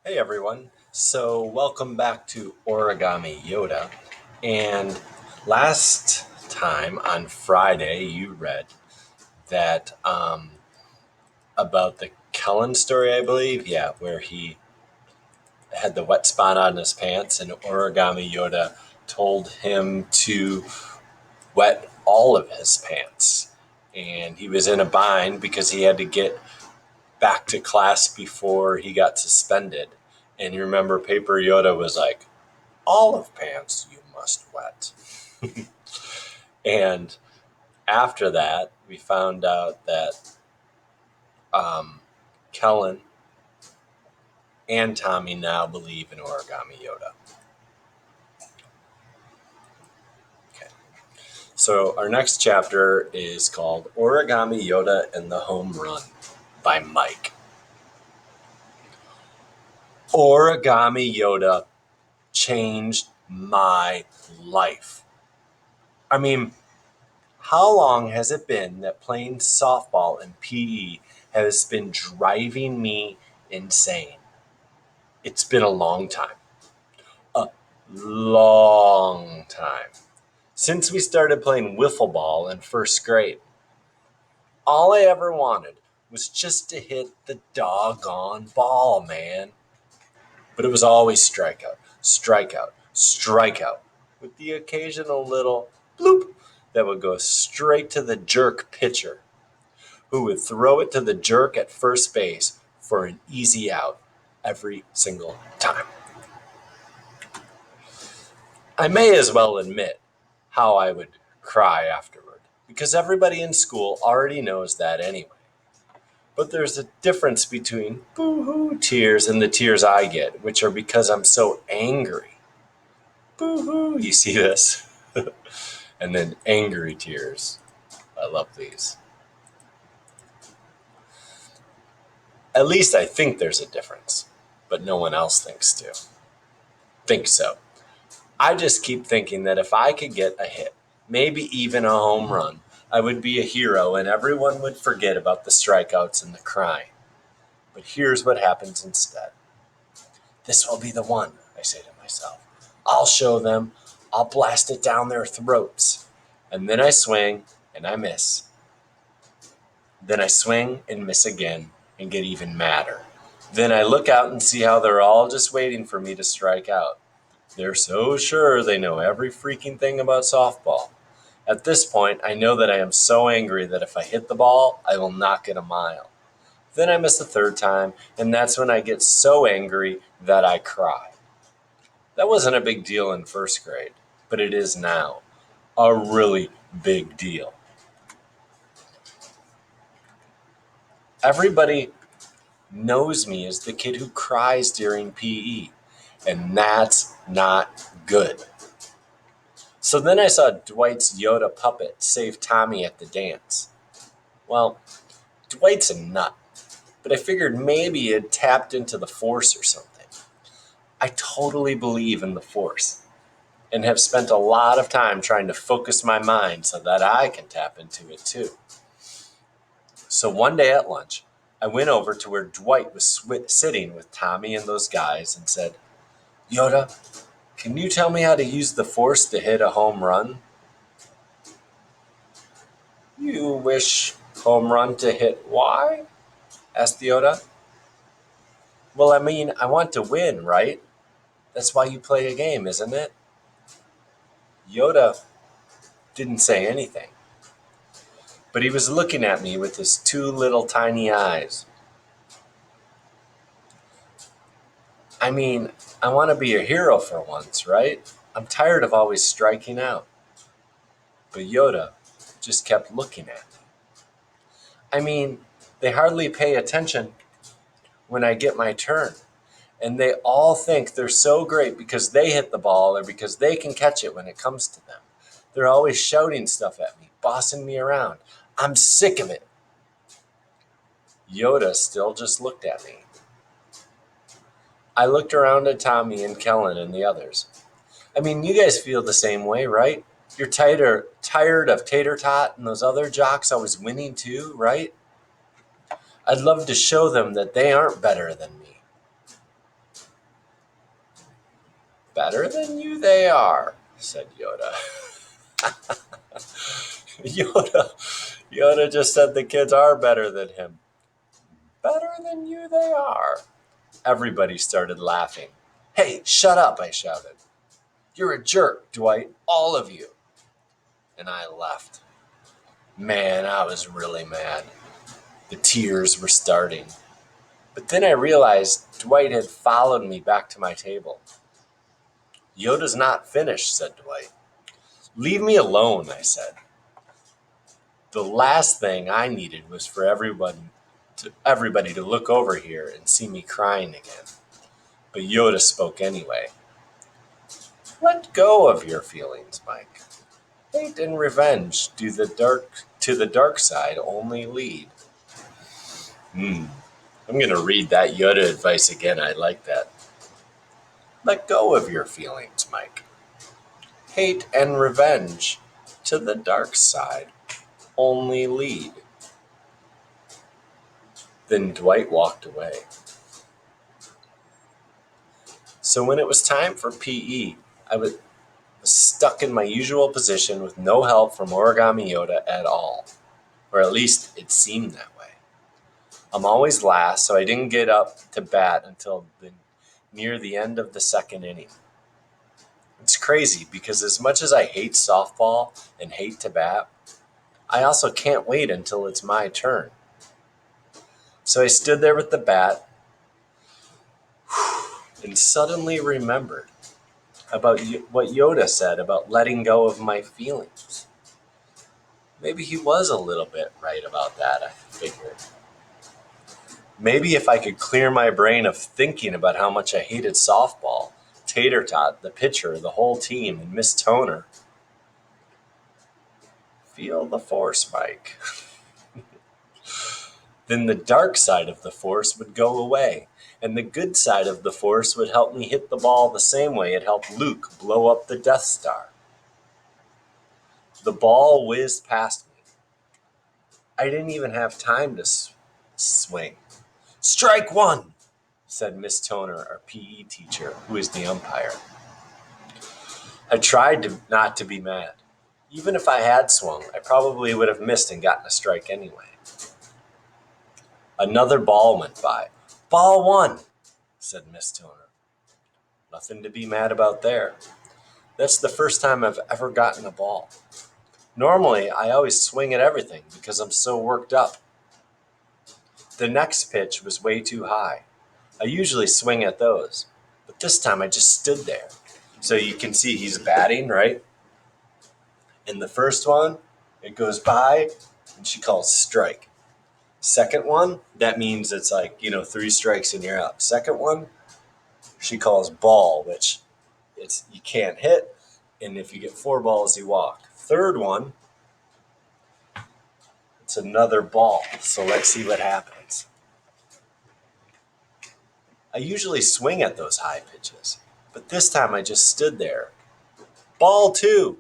Hey everyone. So, welcome back to Origami Yoda. And last time on Friday, you read that about the Kellen story, I believe. Yeah, where he had the wet spot on his pants, and Origami Yoda told him to wet all of his pants. And he was in a bind because he had to get back to class before he got suspended. And you remember Paper Yoda was like, all of pants you must wet. And after that, we found out that Kellen and Tommy now believe in Origami Yoda. Okay. So our next chapter is called Origami Yoda and the Home Run by Mike. Origami Yoda changed my life. I mean, how long has it been that playing softball in PE has been driving me insane? It's been a long time. A long time. Since we started playing wiffle ball in first grade. All I ever wanted was just to hit the doggone ball, man. But it was always strikeout, strikeout, strikeout, with the occasional little bloop that would go straight to the jerk pitcher, who would throw it to the jerk at first base for an easy out every single time. I may as well admit how I would cry afterward, because everybody in school already knows that anyway. But there's a difference between boo-hoo tears and the tears I get, which are because I'm so angry. Boo-hoo, you see this? And then angry tears. I love these. At least I think there's a difference, but no one else thinks so. I just keep thinking that if I could get a hit, maybe even a home run, I would be a hero and everyone would forget about the strikeouts and the crying. But here's what happens instead. This will be the one, I say to myself. I'll show them. I'll blast it down their throats. And then I swing and I miss. Then I swing and miss again and get even madder. Then I look out and see how they're all just waiting for me to strike out. They're so sure they know every freaking thing about softball. At this point, I know that I am so angry that if I hit the ball, I will knock it a mile. Then I miss a third time, and that's when I get so angry that I cry. That wasn't a big deal in first grade, but it is now. A really big deal. Everybody knows me as the kid who cries during PE, and that's not good. So then I saw Dwight's Yoda puppet save Tommy at the dance. Well, Dwight's a nut, but I figured maybe he had tapped into the Force or something. I totally believe in the Force and have spent a lot of time trying to focus my mind so that I can tap into it too. So one day at lunch, I went over to where Dwight was sitting with Tommy and those guys and said, Yoda, can you tell me how to use the Force to hit a home run? You wish home run to hit why? Asked Yoda. Well, I mean, I want to win, right? That's why you play a game, isn't it? Yoda didn't say anything, but he was looking at me with his two little tiny eyes. I mean, I want to be a hero for once, right? I'm tired of always striking out. But Yoda just kept looking at me. I mean, they hardly pay attention when I get my turn. And they all think they're so great because they hit the ball or because they can catch it when it comes to them. They're always shouting stuff at me, bossing me around. I'm sick of it. Yoda still just looked at me. I looked around at Tommy and Kellen and the others. I mean, you guys feel the same way, right? You're tired of Tater Tot and those other jocks always winning too, right? I'd love to show them that they aren't better than me. Better than you they are, said Yoda. Yoda just said the kids are better than him. Better than you they are. Everybody started laughing. Hey, shut up, I shouted. You're a jerk, Dwight, all of you. And I left. Man, I was really mad. The tears were starting. But then I realized Dwight had followed me back to my table. Yoda's not finished, said Dwight. Leave me alone, I said. The last thing I needed was for everybody to look over here and see me crying again. But Yoda spoke anyway. Let go of your feelings, Mike. Hate and revenge to the dark side only lead. I'm going to read that Yoda advice again. I like that. Let go of your feelings, Mike. Hate and revenge to the dark side only lead. Then Dwight walked away. So when it was time for PE, I was stuck in my usual position with no help from Origami Yoda at all. Or at least it seemed that way. I'm always last, so I didn't get up to bat until near the end of the second inning. It's crazy because as much as I hate softball and hate to bat, I also can't wait until it's my turn. So I stood there with the bat and suddenly remembered about what Yoda said about letting go of my feelings. Maybe he was a little bit right about that, I figured. Maybe if I could clear my brain of thinking about how much I hated softball, Tater Tot, the pitcher, the whole team, and Miss Toner. Feel the force, Mike. Then the dark side of the force would go away, and the good side of the force would help me hit the ball the same way it helped Luke blow up the Death Star. The ball whizzed past me. I didn't even have time to swing. Strike one, said Miss Toner, our PE teacher, who is the umpire. I tried not to be mad. Even if I had swung, I probably would have missed and gotten a strike anyway. Another ball went by. Ball one, said Miss Toner. Nothing to be mad about there. That's the first time I've ever gotten a ball. Normally, I always swing at everything because I'm so worked up. The next pitch was way too high. I usually swing at those, but this time I just stood there. So you can see he's batting, right? And the first one, it goes by, and she calls strike. Second one, that means it's like, 3 strikes and you're out. Second one, she calls ball, which you can't hit, and if you get 4 balls, you walk. Third one, it's another ball. So let's see what happens. I usually swing at those high pitches, but this time I just stood there. Ball 2.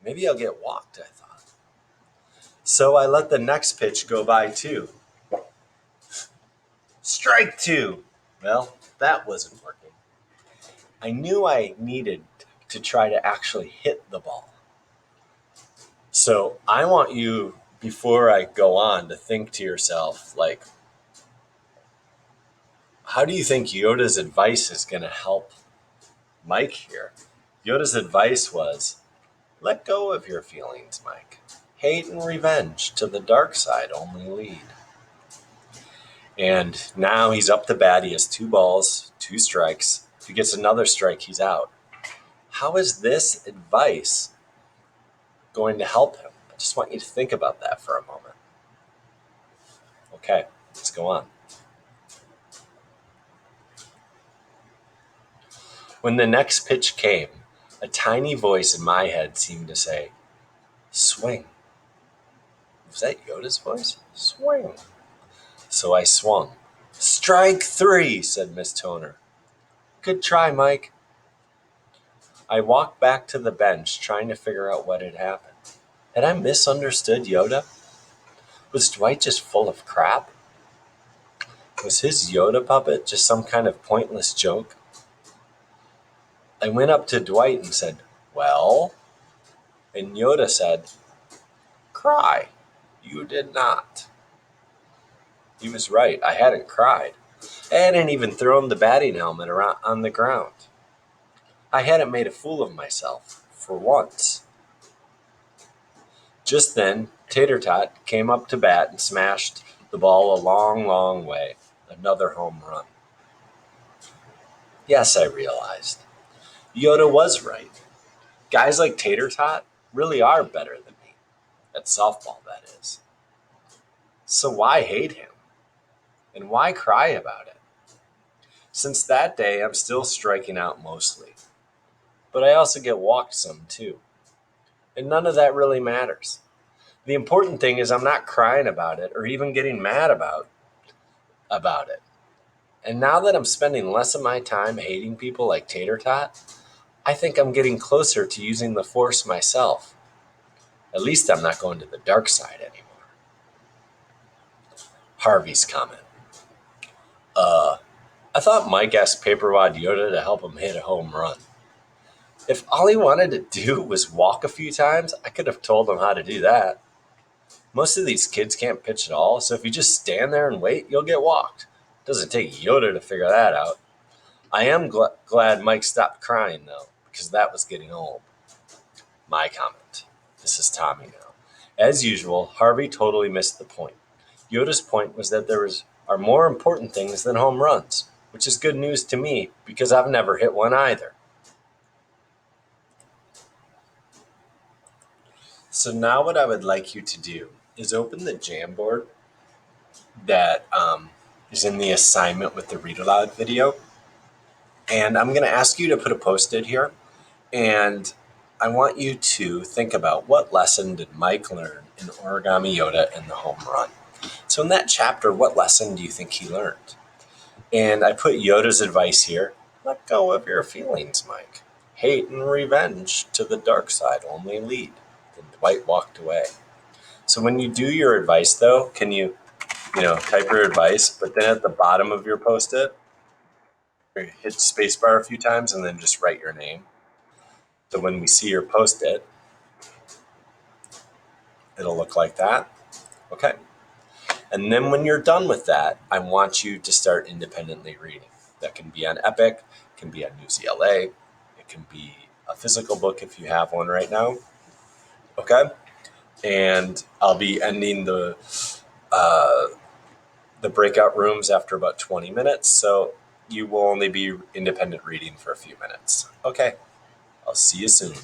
Maybe I'll get walked, I thought. So I let the next pitch go by too. Strike 2. Well, that wasn't working. I knew I needed to try to actually hit the ball. So I want you, before I go on, to think to yourself, like, how do you think Yoda's advice is going to help Mike here? Yoda's advice was, let go of your feelings, Mike. Hate and revenge to the dark side only lead. And now he's up to bat. He has 2 balls, 2 strikes. If he gets another strike, he's out. How is this advice going to help him? I just want you to think about that for a moment. Okay, let's go on. When the next pitch came, a tiny voice in my head seemed to say, swing. Was that Yoda's voice? Swing. So I swung. Strike 3, said Miss Toner. Good try, Mike. I walked back to the bench, trying to figure out what had happened. Had I misunderstood Yoda? Was Dwight just full of crap? Was his Yoda puppet just some kind of pointless joke? I went up to Dwight and said, "Well?" And Yoda said, "Cry." You did not. He was right. I hadn't cried. I hadn't even thrown the batting helmet around on the ground. I hadn't made a fool of myself, for once. Just then, Tater Tot came up to bat and smashed the ball a long, long way. Another home run. Yes, I realized. Yoda was right. Guys like Tater Tot really are better than me. At softball, that is. So why hate him? And why cry about it? Since that day, I'm still striking out mostly. But I also get walked some too. And none of that really matters. The important thing is I'm not crying about it or even getting mad about it. And now that I'm spending less of my time hating people like Tater Tot, I think I'm getting closer to using the Force myself. At least I'm not going to the dark side anymore. Harvey's comment. I thought Mike asked Paper Wad Yoda to help him hit a home run. If all he wanted to do was walk a few times, I could have told him how to do that. Most of these kids can't pitch at all, so if you just stand there and wait, you'll get walked. It doesn't take Yoda to figure that out. I am glad Mike stopped crying, though, because that was getting old. My comment. This is Tommy now. As usual, Harvey totally missed the point. Yoda's point was that are more important things than home runs, which is good news to me because I've never hit one either. So now what I would like you to do is open the Jamboard that is in the assignment with the Read Aloud video. And I'm going to ask you to put a Post-it here. And I want you to think about what lesson did Mike learn in Origami Yoda and the Home Run. So in that chapter, what lesson do you think he learned? And I put Yoda's advice here. Let go of your feelings, Mike. Hate and revenge to the dark side only lead. Then Dwight walked away. So when you do your advice, though, can you type your advice, but then at the bottom of your Post-it, hit spacebar a few times and then just write your name. So when we see your Post-it, it'll look like that. Okay. And then when you're done with that, I want you to start independently reading. That can be on Epic, it can be on UCLA, it can be a physical book if you have one right now. Okay. And I'll be ending the breakout rooms after about 20 minutes. So you will only be independent reading for a few minutes. Okay. I'll see you soon.